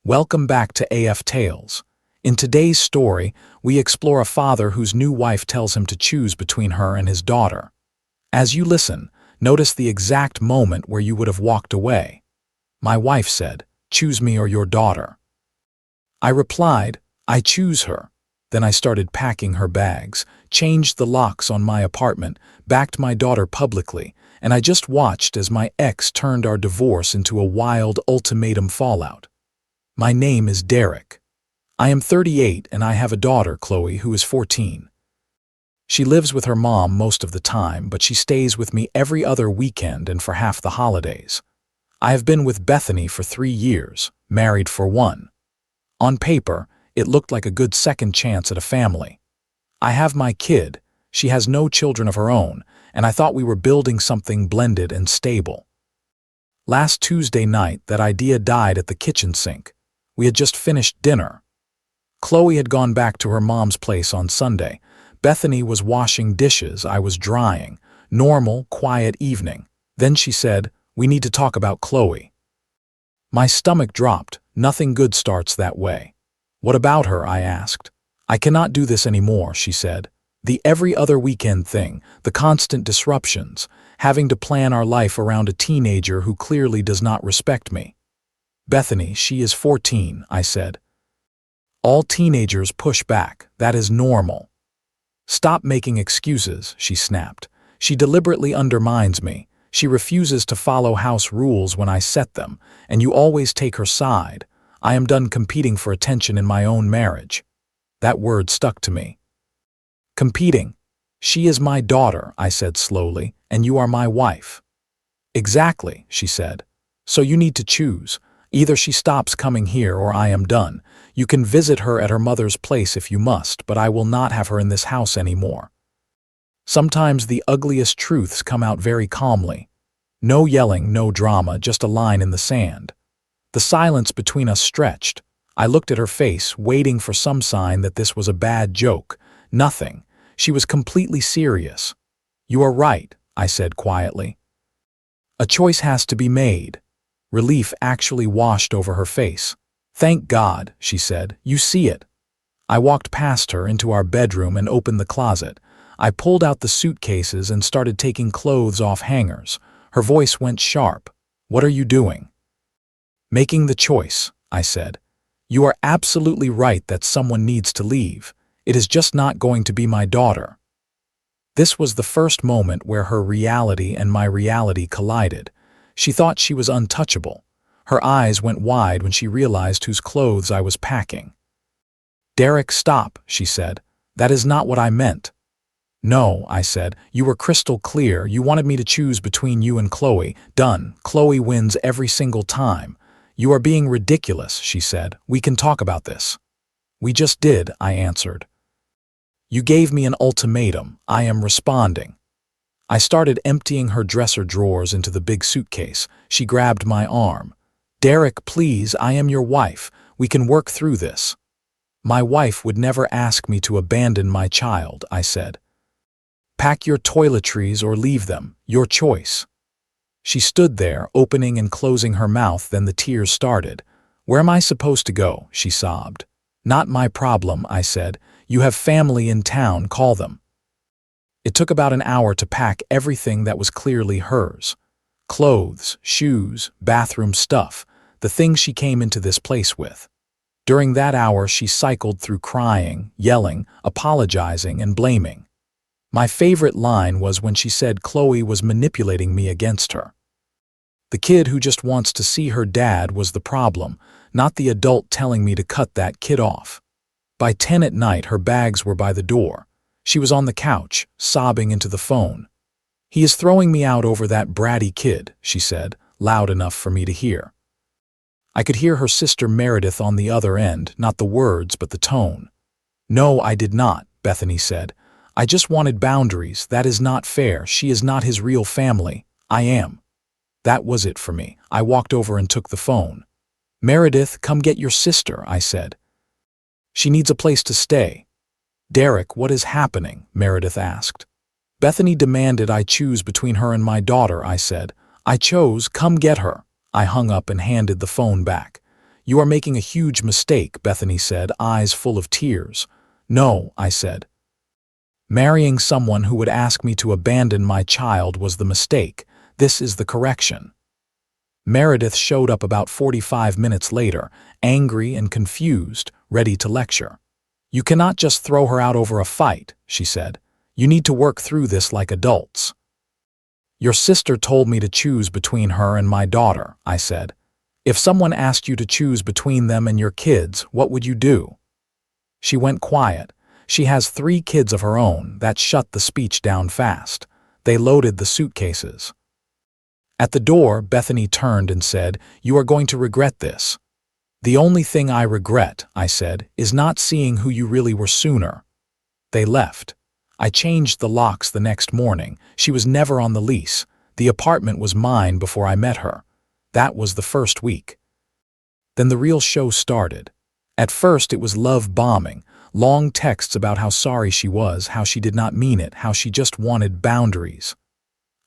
Welcome back to AF Tales. In today's story, we explore a father whose new wife tells him to choose between her and his daughter. As you listen, notice the exact moment where you would have walked away. My wife said, "Choose me or your daughter." I replied, "I choose her." Then I started packing her bags, changed the locks on my apartment, backed my daughter publicly, and I just watched as my ex turned our divorce into a wild ultimatum fallout. My name is Derek. I am 38 and I have a daughter, Chloe, who is 14. She lives with her mom most of the time, but she stays with me every other weekend and for half the holidays. I have been with Bethany for 3 years, married for 1. On paper, it looked like a good second chance at a family. I have my kid, she has no children of her own, and I thought we were building something blended and stable. Last Tuesday night, that idea died at the kitchen sink. We had just finished dinner. Chloe had gone back to her mom's place on Sunday. Bethany was washing dishes, I was drying. Normal, quiet evening. Then she said, "We need to talk about Chloe." My stomach dropped. Nothing good starts that way. "What about her?" I asked. "I cannot do this anymore," she said. "The every other weekend thing, the constant disruptions, having to plan our life around a teenager who clearly does not respect me." "Bethany, she is 14, I said. "All teenagers push back. That is normal." "Stop making excuses," she snapped. "She deliberately undermines me. She refuses to follow house rules when I set them, and you always take her side. I am done competing for attention in my own marriage." That word stuck to me. "Competing? She is my daughter," I said slowly, "and you are my wife." "Exactly," she said. "So you need to choose. Either she stops coming here or I am done. You can visit her at her mother's place if you must, but I will not have her in this house anymore." Sometimes the ugliest truths come out very calmly. No yelling, no drama, just a line in the sand. The silence between us stretched. I looked at her face, waiting for some sign that this was a bad joke. Nothing. She was completely serious. "You are right," I said quietly. "A choice has to be made." Relief actually washed over her face. "Thank God," she said. "You see it." I walked past her into our bedroom and opened the closet. I pulled out the suitcases and started taking clothes off hangers. Her voice went sharp. "What are you doing?" "Making the choice," I said. "You are absolutely right that someone needs to leave. It is just not going to be my daughter." This was the first moment where her reality and my reality collided. She thought she was untouchable. Her eyes went wide when she realized whose clothes I was packing. "Derek, stop," she said. "That is not what I meant." "No," I said. "You were crystal clear. You wanted me to choose between you and Chloe. Done. Chloe wins every single time." "You are being ridiculous," she said. "We can talk about this." "We just did," I answered. "You gave me an ultimatum. I am responding." I started emptying her dresser drawers into the big suitcase. She grabbed my arm. "Derek, please, I am your wife. We can work through this." "My wife would never ask me to abandon my child," I said. "Pack your toiletries or leave them. Your choice." She stood there, opening and closing her mouth, then the tears started. "Where am I supposed to go?" she sobbed. "Not my problem," I said. "You have family in town, call them." It took about an hour to pack everything that was clearly hers. Clothes, shoes, bathroom stuff, the things she came into this place with. During that hour, she cycled through crying, yelling, apologizing, and blaming. My favorite line was when she said Chloe was manipulating me against her. The kid who just wants to see her dad was the problem, not the adult telling me to cut that kid off. By 10 at night, her bags were by the door. She was on the couch, sobbing into the phone. "He is throwing me out over that bratty kid," she said, loud enough for me to hear. I could hear her sister Meredith on the other end, not the words but the tone. "No, I did not," Bethany said. "I just wanted boundaries. That is not fair. She is not his real family. I am." That was it for me. I walked over and took the phone. "Meredith, come get your sister," I said. "She needs a place to stay." "Derek, what is happening?" Meredith asked. "Bethany demanded I choose between her and my daughter," I said. "I chose, come get her." I hung up and handed the phone back. You are making a huge mistake, Bethany said, eyes full of tears. No, I said. Marrying someone who would ask me to abandon my child was the mistake. This is the correction. Meredith showed up about 45 minutes later, angry and confused, ready to lecture. You cannot just throw her out over a fight, she said. You need to work through this like adults. Your sister told me to choose between her and my daughter, I said. If someone asked you to choose between them and your kids, what would you do? She went quiet. She has 3 kids of her own. That shut the speech down fast. They loaded the suitcases. At the door, Bethany turned and said, You are going to regret this. The only thing I regret, I said, is not seeing who you really were sooner. They left. I changed the locks the next morning. She was never on the lease. The apartment was mine before I met her. That was the first week. Then the real show started. At first it was love bombing, long texts about how sorry she was, how she did not mean it, how she just wanted boundaries.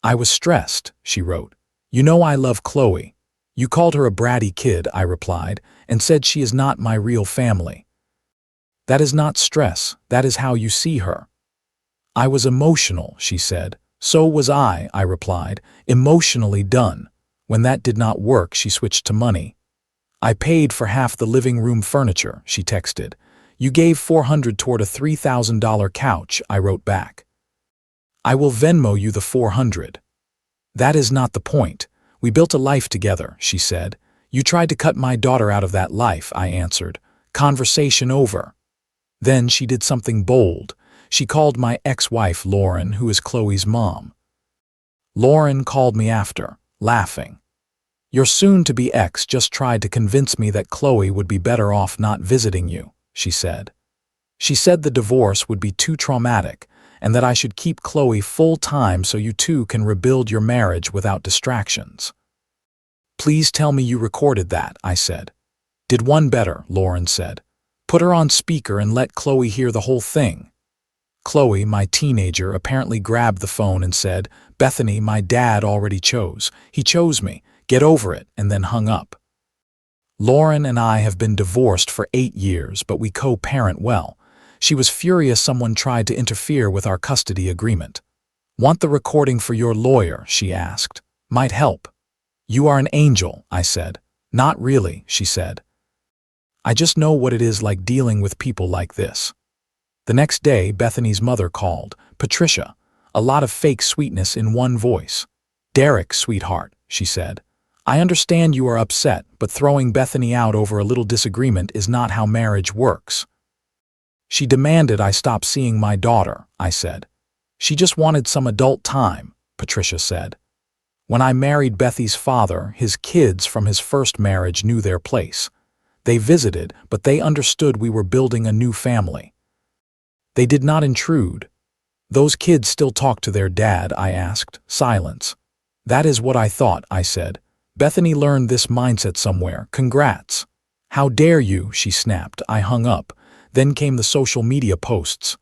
I was stressed, she wrote. You know I love Chloe. You called her a bratty kid, I replied, and said she is not my real family. That is not stress, that is how you see her. I was emotional, she said. So was I replied, emotionally done. When that did not work, she switched to money. I paid for half the living room furniture, she texted. You gave $400 toward a $3,000 couch, I wrote back. I will Venmo you the $400. That is not the point. We built a life together, she said. You tried to cut my daughter out of that life, I answered. Conversation over. Then she did something bold. She called my ex-wife Lauren, who is Chloe's mom. Lauren called me after, laughing. Your soon-to-be ex just tried to convince me that Chloe would be better off not visiting you, she said. She said the divorce would be too traumatic, and that I should keep Chloe full-time so you two can rebuild your marriage without distractions. Please tell me you recorded that, I said. Did one better, Lauren said. Put her on speaker and let Chloe hear the whole thing. Chloe, my teenager, apparently grabbed the phone and said, Bethany, my dad already chose. He chose me. Get over it, and then hung up. Lauren and I have been divorced for 8 years, but we co-parent well. She was furious someone tried to interfere with our custody agreement. Want the recording for your lawyer, she asked. Might help. You are an angel, I said. Not really, she said. I just know what it is like dealing with people like this. The next day, Bethany's mother called. Patricia. A lot of fake sweetness in one voice. Derek, sweetheart, she said. I understand you are upset, but throwing Bethany out over a little disagreement is not how marriage works. She demanded I stop seeing my daughter, I said. She just wanted some adult time, Patricia said. When I married Bethy's father, his kids from his first marriage knew their place. They visited, but they understood we were building a new family. They did not intrude. Those kids still talk to their dad, I asked. Silence. That is what I thought, I said. Bethany learned this mindset somewhere. Congrats. How dare you, she snapped. I hung up. Then came the social media posts.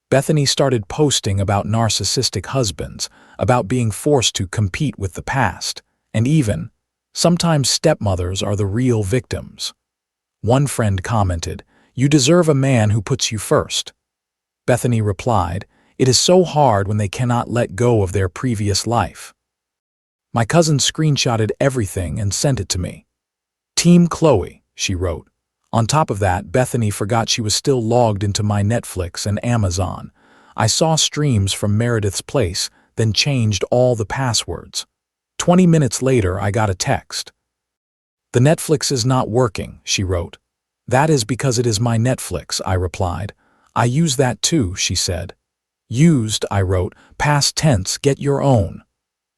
Bethany started posting about narcissistic husbands, about being forced to compete with the past, and even, sometimes stepmothers are the real victims. One friend commented, You deserve a man who puts you first. Bethany replied, It is so hard when they cannot let go of their previous life. My cousin screenshotted everything and sent it to me. Team Chloe, she wrote. On top of that, Bethany forgot she was still logged into my Netflix and Amazon. I saw streams from Meredith's place, then changed all the passwords. 20 minutes later, I got a text. The Netflix is not working, she wrote. That is because it is my Netflix, I replied. I use that too, she said. Used, I wrote, past tense, get your own.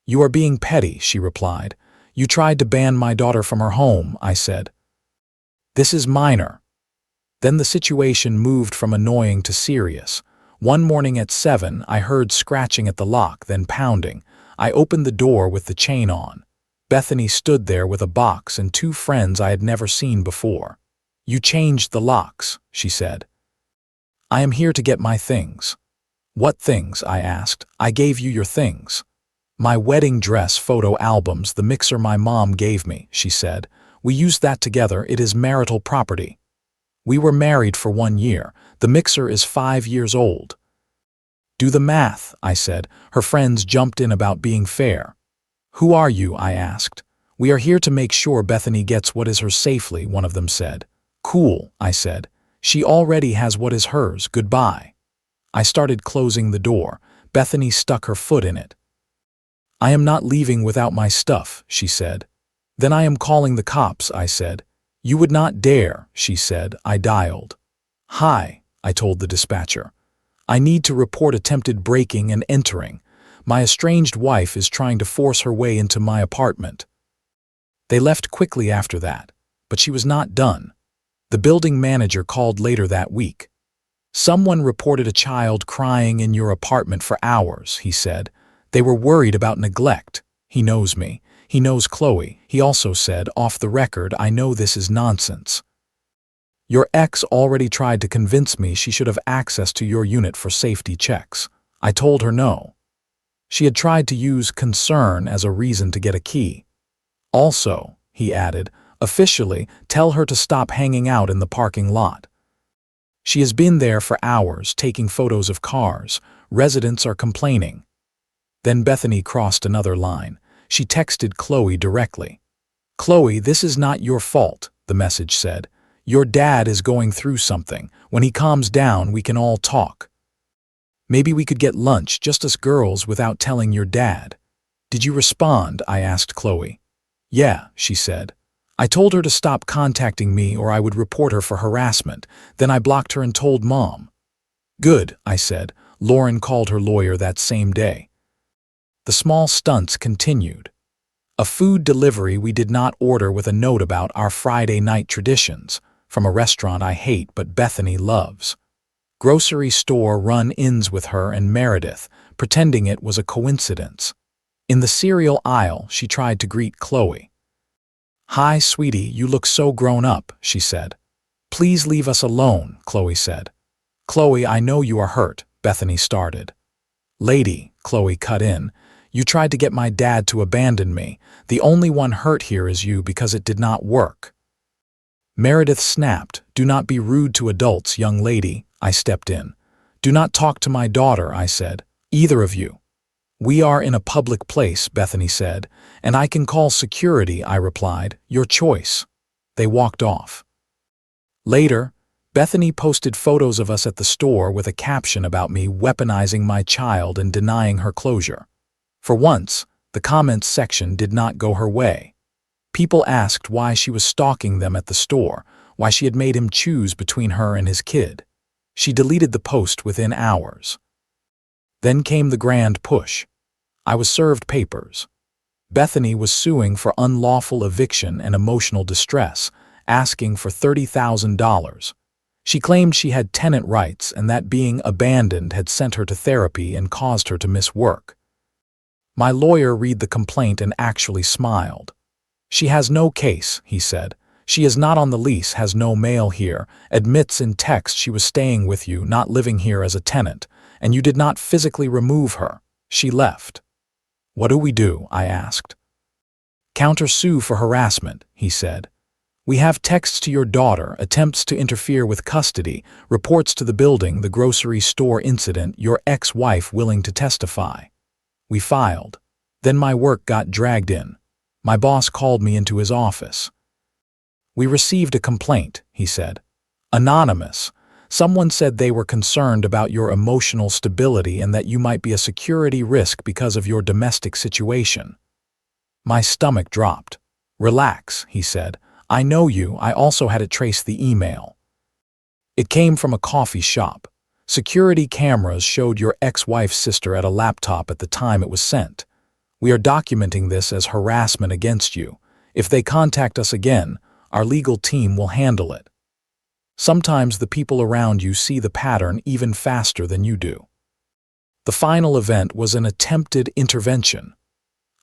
You are being petty, she replied. You tried to ban my daughter from her home, I said. This is minor. Then the situation moved from annoying to serious. One morning at 7, I heard scratching at the lock, then pounding. I opened the door with the chain on. Bethany stood there with a box and 2 friends I had never seen before. You changed the locks, she said. I am here to get my things. What things? I asked. I gave you your things. My wedding dress photo albums, the mixer my mom gave me, she said. We used that together. It is marital property. We were married for 1 year. The mixer is 5 years old. Do the math, I said. Her friends jumped in about being fair. Who are you? I asked. We are here to make sure Bethany gets what is hers safely, one of them said. Cool, I said. She already has what is hers. Goodbye. I started closing the door. Bethany stuck her foot in it. I am not leaving without my stuff, she said. Then I am calling the cops, I said. You would not dare, she said. I dialed. Hi, I told the dispatcher. I need to report attempted breaking and entering. My estranged wife is trying to force her way into my apartment. They left quickly after that, but she was not done. The building manager called later that week. Someone reported a child crying in your apartment for hours, he said. They were worried about neglect. He knows me. He knows Chloe. He also said, off the record, I know this is nonsense. Your ex already tried to convince me she should have access to your unit for safety checks. I told her no. She had tried to use concern as a reason to get a key. Also, he added, officially, tell her to stop hanging out in the parking lot. She has been there for hours taking photos of cars. Residents are complaining. Then Bethany crossed another line. She texted Chloe directly. Chloe, this is not your fault, the message said. Your dad is going through something. When he calms down, we can all talk. Maybe we could get lunch, just us girls, without telling your dad. Did you respond? I asked Chloe. Yeah, she said. I told her to stop contacting me or I would report her for harassment. Then I blocked her and told Mom. Good, I said. Lauren called her lawyer that same day. The small stunts continued. A food delivery we did not order with a note about our Friday night traditions, from a restaurant I hate but Bethany loves. Grocery store run-ins with her and Meredith, pretending it was a coincidence. In the cereal aisle, she tried to greet Chloe. Hi, sweetie, you look so grown up, she said. Please leave us alone, Chloe said. Chloe, I know you are hurt, Bethany started. Lady, Chloe cut in. You tried to get my dad to abandon me. The only one hurt here is you because it did not work. Meredith snapped. Do not be rude to adults, young lady. I stepped in. Do not talk to my daughter, I said. Either of you. We are in a public place, Bethany said, and I can call security, I replied. Your choice. They walked off. Later, Bethany posted photos of us at the store with a caption about me weaponizing my child and denying her closure. For once, the comments section did not go her way. People asked why she was stalking them at the store, why she had made him choose between her and his kid. She deleted the post within hours. Then came the grand push. I was served papers. Bethany was suing for unlawful eviction and emotional distress, asking for $30,000. She claimed she had tenant rights and that being abandoned had sent her to therapy and caused her to miss work. My lawyer read the complaint and actually smiled. She has no case, he said. She is not on the lease, has no mail here, admits in text she was staying with you, not living here as a tenant, and you did not physically remove her. She left. What do we do? I asked. Counter-sue for harassment, he said. We have texts to your daughter, attempts to interfere with custody, reports to the building, the grocery store incident, your ex-wife willing to testify. We filed. Then my work got dragged in. My boss called me into his office. We received a complaint, he said. Anonymous. Someone said they were concerned about your emotional stability and that you might be a security risk because of your domestic situation. My stomach dropped. Relax, he said. I know you. I also had it trace the email. It came from a coffee shop. Security cameras showed your ex-wife's sister at a laptop at the time it was sent. We are documenting this as harassment against you. If they contact us again, our legal team will handle it. Sometimes the people around you see the pattern even faster than you do. The final event was an attempted intervention.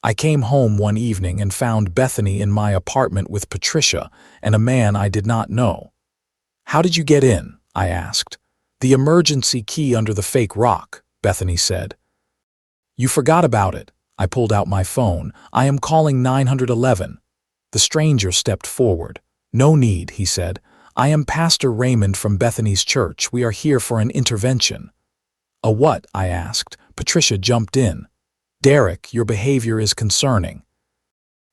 I came home one evening and found Bethany in my apartment with Patricia and a man I did not know. How did you get in? I asked. The emergency key under the fake rock, Bethany said. You forgot about it. I pulled out my phone. I am calling 911. The stranger stepped forward. "No need," he said. "I am Pastor Raymond from Bethany's church. We are here for an intervention." "A what?" I asked. Patricia jumped in. "Derek, your behavior is concerning.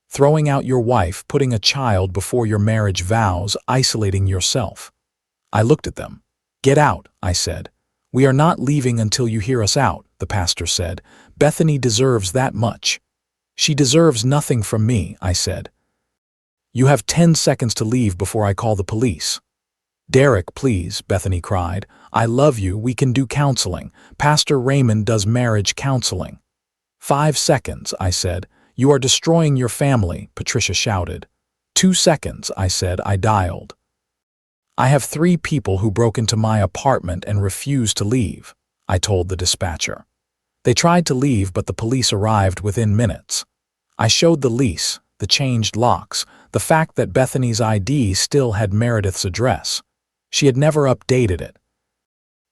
Throwing out your wife, putting a child before your marriage vows, isolating yourself." I looked at them. "Get out," I said. "We are not leaving until you hear us out," the pastor said. "Bethany deserves that much." "She deserves nothing from me," I said. "You have 10 seconds to leave before I call the police." "Derek, please," Bethany cried. "I love you. We can do counseling. Pastor Raymond does marriage counseling." 5 seconds, I said. "You are destroying your family," Patricia shouted. 2 seconds, I said. I dialed. "I have 3 people who broke into my apartment and refused to leave," I told the dispatcher. "They tried to leave, but the police arrived within minutes." I showed the lease, the changed locks, the fact that Bethany's ID still had Meredith's address. She had never updated it.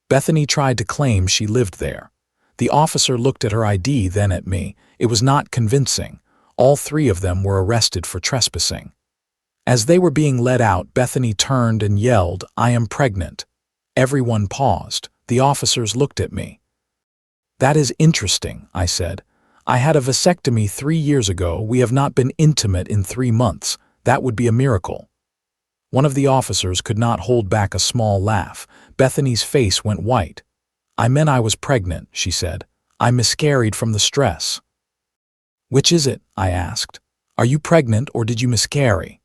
Bethany tried to claim she lived there. The officer looked at her ID, then at me. It was not convincing. All 3 of them were arrested for trespassing. As they were being led out, Bethany turned and yelled, "I am pregnant." Everyone paused. The officers looked at me. "That is interesting," I said. "I had a vasectomy 3 years ago. We have not been intimate in 3 months. That would be a miracle." One of the officers could not hold back a small laugh. Bethany's face went white. "I meant I was pregnant," she said. "I miscarried from the stress." "Which is it?" I asked. "Are you pregnant or did you miscarry?"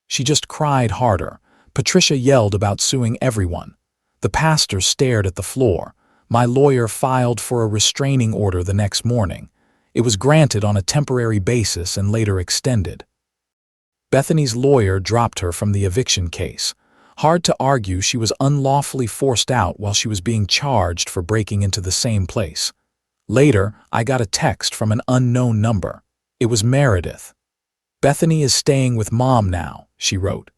She just cried harder. Patricia yelled about suing everyone. The pastor stared at the floor. My lawyer filed for a restraining order the next morning. It was granted on a temporary basis and later extended. Bethany's lawyer dropped her from the eviction case. Hard to argue, she was unlawfully forced out while she was being charged for breaking into the same place. Later, I got a text from an unknown number. It was Meredith. "Bethany is staying with Mom now," she wrote.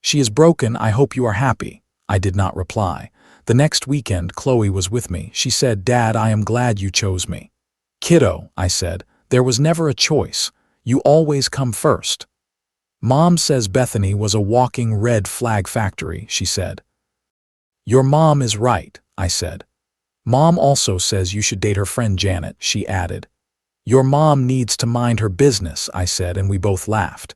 "She is broken. I hope you are happy." I did not reply. The next weekend, Chloe was with me. She said, "Dad, I am glad you chose me." "Kiddo," I said, "there was never a choice. You always come first." "Mom says Bethany was a walking red flag factory," she said. "Your mom is right," I said. "Mom also says you should date her friend Janet," she added. "Your mom needs to mind her business," I said, and we both laughed.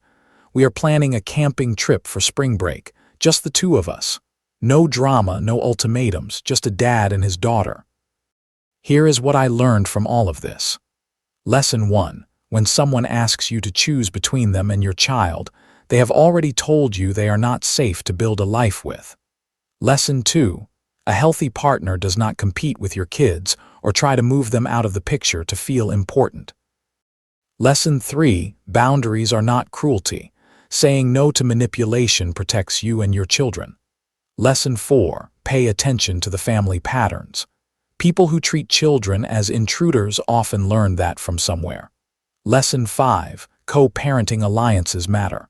"We are planning a camping trip for spring break, just the 2 of us. No drama, no ultimatums, just a dad and his daughter." Here is what I learned from all of this. Lesson 1. When someone asks you to choose between them and your child, they have already told you they are not safe to build a life with. Lesson 2. A healthy partner does not compete with your kids or try to move them out of the picture to feel important. Lesson 3. Boundaries are not cruelty. Saying no to manipulation protects you and your children. Lesson 4. Pay attention to the family patterns. People who treat children as intruders often learn that from somewhere. Lesson 5. Co-parenting alliances matter.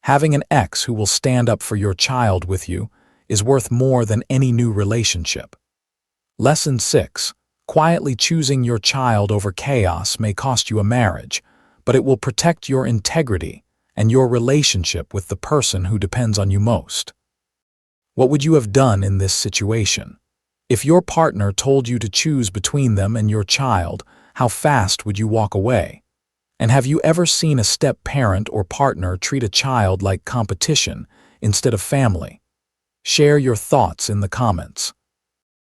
Having an ex who will stand up for your child with you is worth more than any new relationship. Lesson 6. Quietly choosing your child over chaos may cost you a marriage, but it will protect your integrity and your relationship with the person who depends on you most. What would you have done in this situation? If your partner told you to choose between them and your child, how fast would you walk away? And have you ever seen a step-parent or partner treat a child like competition instead of family? Share your thoughts in the comments.